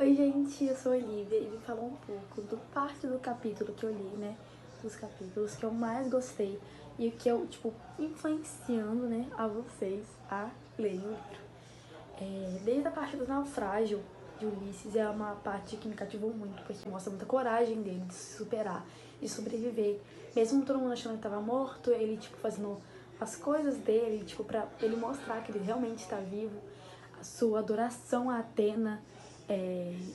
Oi gente, eu sou a Olivia e vim falar um pouco do parte do capítulo que eu li, né? Dos capítulos que eu mais gostei e que eu, influenciando, né, a vocês a lerem o livro. Desde a parte do naufrágio de Ulisses é uma parte que me cativou muito, porque mostra muita coragem dele de se superar, de sobreviver. Mesmo todo mundo achando que estava morto, ele, fazendo as coisas dele, pra ele mostrar que ele realmente está vivo, a sua adoração a Atena.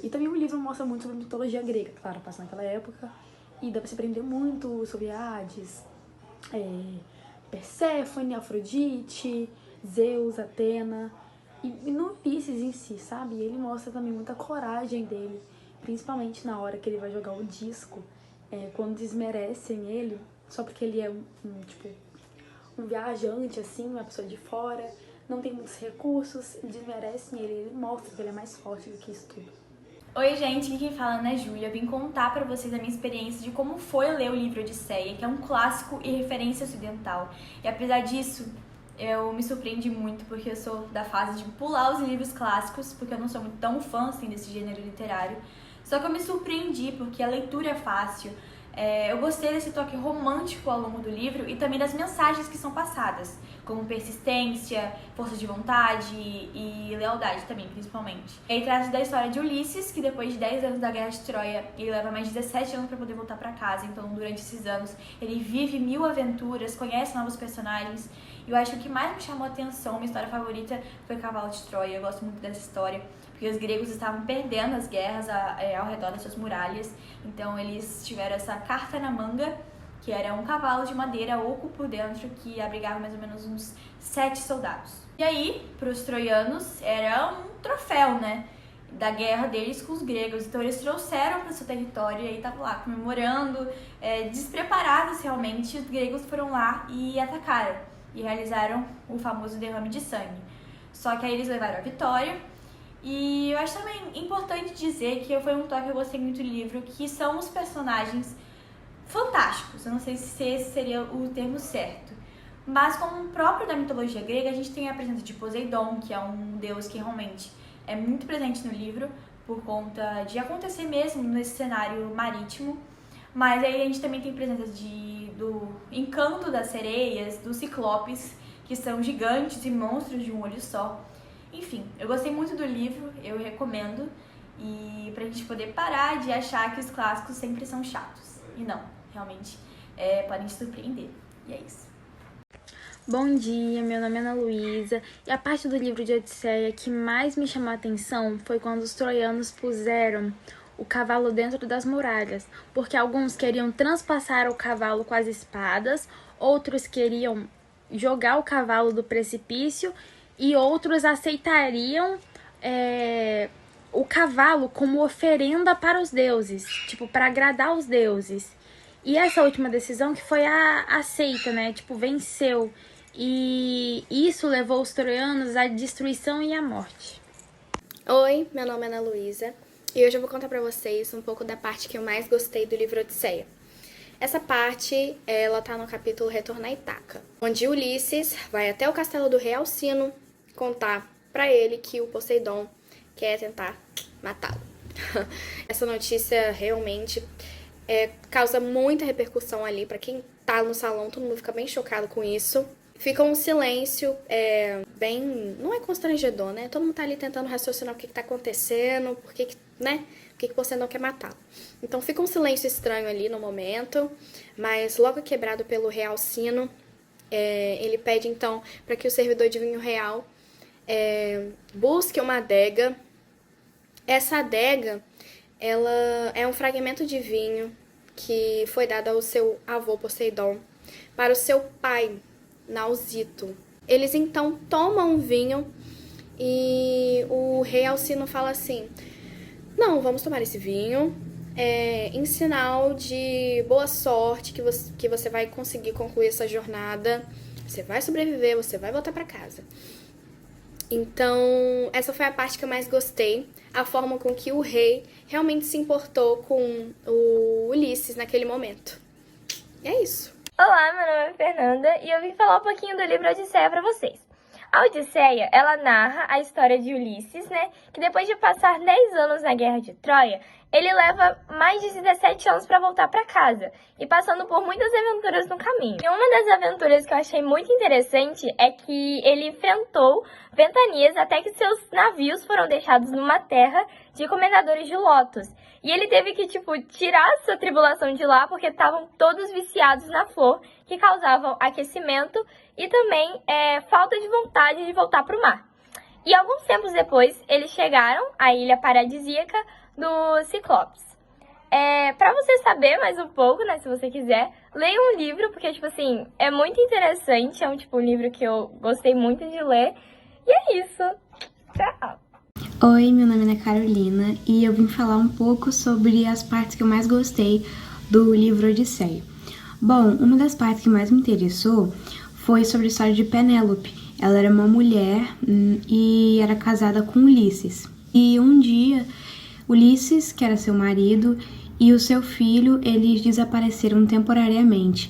E também o livro mostra muito sobre mitologia grega, claro, passa naquela época, e dá pra se aprender muito sobre Hades, Perséfone, Afrodite, Zeus, Atena, e no Ulisses em si, sabe? Ele mostra também muita coragem dele, principalmente na hora que ele vai jogar o disco, quando desmerecem ele, só porque ele é um viajante, assim, uma pessoa de fora, não tem muitos recursos, desmerecem ele mostra que ele é mais forte do que isso tudo. Oi gente, aqui quem fala é Ana Júlia. Eu vim contar pra vocês a minha experiência de como foi ler o livro Odisseia, que é um clássico e referência ocidental. E apesar disso, eu me surpreendi muito, porque eu sou da fase de pular os livros clássicos, porque eu não sou muito tão fã assim, desse gênero literário. Só que eu me surpreendi, porque a leitura é fácil. Eu gostei desse toque romântico ao longo do livro e também das mensagens que são passadas, como persistência, força de vontade e lealdade também, principalmente. Ele trata da história de Ulisses, que depois de 10 anos da Guerra de Troia, ele leva mais de 17 anos para poder voltar para casa. Então, durante esses anos, ele vive 1000 aventuras, conhece novos personagens. E eu acho que o que mais me chamou a atenção, minha história favorita, foi Cavalo de Troia. Eu gosto muito dessa história, porque os gregos estavam perdendo as guerras ao redor das suas muralhas. Então eles tiveram essa carta na manga, que era um cavalo de madeira oco por dentro, que abrigava mais ou menos uns 7 soldados. E aí, para os troianos, era um troféu, né, da guerra deles com os gregos. Então eles trouxeram para o seu território e aí estavam lá comemorando, despreparados realmente. Os gregos foram lá e atacaram e realizaram o famoso derrame de sangue. Só que aí eles levaram a vitória. E eu acho também importante dizer que foi um toque que eu gostei muito do livro, que são os personagens fantásticos. Eu não sei se esse seria o termo certo. Mas como próprio da mitologia grega, a gente tem a presença de Poseidon, que é um deus que realmente é muito presente no livro, por conta de acontecer mesmo nesse cenário marítimo. Mas aí a gente também tem presença do encanto das sereias, dos ciclopes, que são gigantes e monstros de um olho só. Enfim, eu gostei muito do livro, eu recomendo, e pra gente poder parar de achar que os clássicos sempre são chatos. E não, realmente podem te surpreender. E é isso. Bom dia, meu nome é Ana Luísa, e a parte do livro de Odisseia que mais me chamou a atenção foi quando os troianos puseram o cavalo dentro das muralhas, porque alguns queriam transpassar o cavalo com as espadas, outros queriam jogar o cavalo do precipício e outros aceitariam o cavalo como oferenda para os deuses, para agradar os deuses. E essa última decisão que foi a aceita, né? Venceu. E isso levou os troianos à destruição e à morte. Oi, meu nome é Ana Luísa e hoje eu vou contar pra vocês um pouco da parte que eu mais gostei do livro Odisseia. Essa parte, ela tá no capítulo Retorno a Ítaca, onde Ulisses vai até o castelo do rei Alcino contar pra ele que o Poseidon quer tentar matá-lo. Essa notícia realmente causa muita repercussão ali. Pra quem tá no salão, todo mundo fica bem chocado com isso. Fica um silêncio bem... não é constrangedor, né? Todo mundo tá ali tentando raciocinar o que tá acontecendo, por que você não quer matá-lo. Então fica um silêncio estranho ali no momento, mas logo quebrado pelo rei Alcino, ele pede então para que o servidor de vinho real busque uma adega. Essa adega, ela é um fragmento de vinho que foi dado ao seu avô Poseidon para o seu pai, Nausito. Eles então tomam o vinho e o rei Alcino fala assim: não, vamos tomar esse vinho em sinal de boa sorte, que você vai conseguir concluir essa jornada, você vai sobreviver, você vai voltar para casa. Então, essa foi a parte que eu mais gostei, a forma com que o rei realmente se importou com o Ulisses naquele momento. E é isso. Olá, meu nome é Fernanda e eu vim falar um pouquinho do livro Odisseia pra vocês. A Odisseia, ela narra a história de Ulisses, né, que depois de passar 10 anos na Guerra de Troia, ele leva mais de 17 anos para voltar para casa, e passando por muitas aventuras no caminho. E uma das aventuras que eu achei muito interessante é que ele enfrentou ventanias até que seus navios foram deixados numa terra de comendadores de lotos. E ele teve que, tirar sua tribulação de lá porque estavam todos viciados na flor, que causavam aquecimento e também falta de vontade de voltar para o mar. E alguns tempos depois, eles chegaram à ilha paradisíaca do Ciclopes. Pra você saber mais um pouco, né, se você quiser, leia um livro, porque, é muito interessante, é um livro que eu gostei muito de ler. E é isso. Tchau! Oi, meu nome é Ana Carolina e eu vim falar um pouco sobre as partes que eu mais gostei do livro Odisseia. Bom, uma das partes que mais me interessou foi sobre a história de Penélope. Ela era uma mulher e era casada com Ulisses. E um dia, Ulisses, que era seu marido, e o seu filho, eles desapareceram temporariamente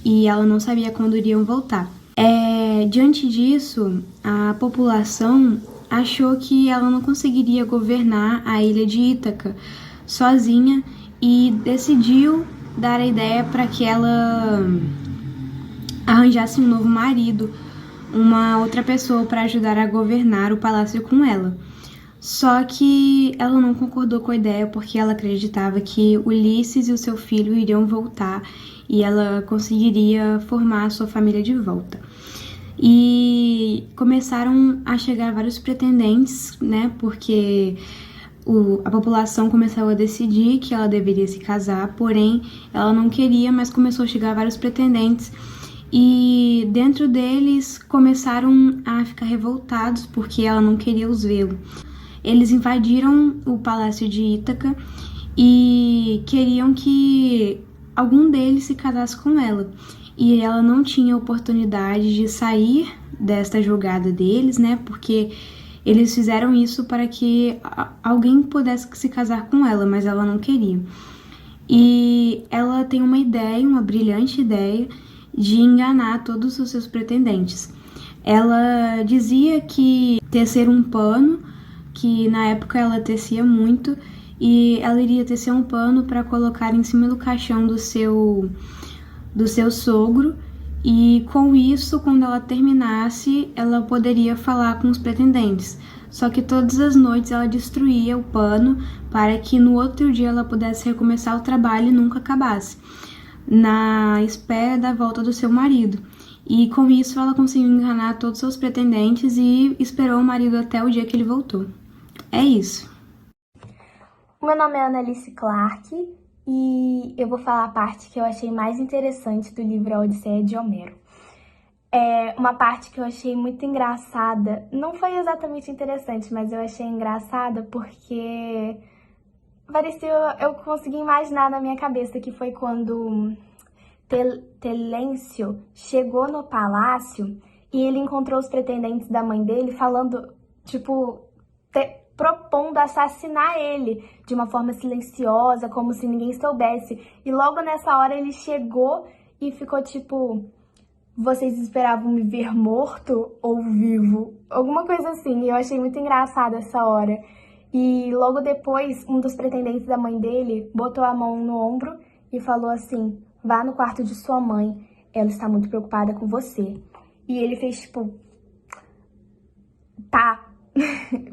e ela não sabia quando iriam voltar. Diante disso, a população achou que ela não conseguiria governar a ilha de Ítaca sozinha e decidiu dar a ideia para que ela arranjasse um novo marido, uma outra pessoa para ajudar a governar o palácio com ela. Só que ela não concordou com a ideia porque ela acreditava que Ulisses e o seu filho iriam voltar e ela conseguiria formar a sua família de volta. E começaram a chegar vários pretendentes, né, porque a população começou a decidir que ela deveria se casar, porém ela não queria, mas começou a chegar vários pretendentes e dentro deles começaram a ficar revoltados porque ela não queria os vê-lo. Eles invadiram o palácio de Ítaca e queriam que algum deles se casasse com ela. E ela não tinha oportunidade de sair desta jogada deles, né? Porque eles fizeram isso para que alguém pudesse se casar com ela, mas ela não queria. E ela tem uma ideia, uma brilhante ideia, de enganar todos os seus pretendentes. Ela dizia que tecer um pano, que na época ela tecia muito, e ela iria tecer um pano para colocar em cima do caixão do seu sogro, e com isso, quando ela terminasse, ela poderia falar com os pretendentes. Só que todas as noites ela destruía o pano para que no outro dia ela pudesse recomeçar o trabalho e nunca acabasse, na espera da volta do seu marido. E com isso ela conseguiu enganar todos os seus pretendentes e esperou o marido até o dia que ele voltou. É isso. Meu nome é Annalice Clark e eu vou falar a parte que eu achei mais interessante do livro A Odisseia de Homero. É uma parte que eu achei muito engraçada. Não foi exatamente interessante, mas eu achei engraçada porque eu consegui imaginar na minha cabeça que foi quando Telêncio chegou no palácio e ele encontrou os pretendentes da mãe dele falando, propondo assassinar ele de uma forma silenciosa, como se ninguém soubesse. E logo nessa hora ele chegou e ficou vocês esperavam me ver morto ou vivo? Alguma coisa assim. E eu achei muito engraçada essa hora. E logo depois, um dos pretendentes da mãe dele botou a mão no ombro e falou assim: vá no quarto de sua mãe, ela está muito preocupada com você. E ele fez tá.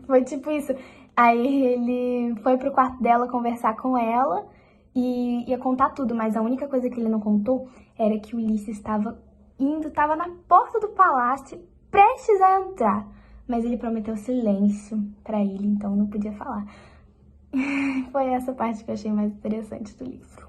Foi isso. Aí ele foi pro quarto dela conversar com ela e ia contar tudo, mas a única coisa que ele não contou era que o Ulisses estava na porta do palácio, prestes a entrar. Mas ele prometeu silêncio pra ele, então não podia falar. Foi essa parte que eu achei mais interessante do livro.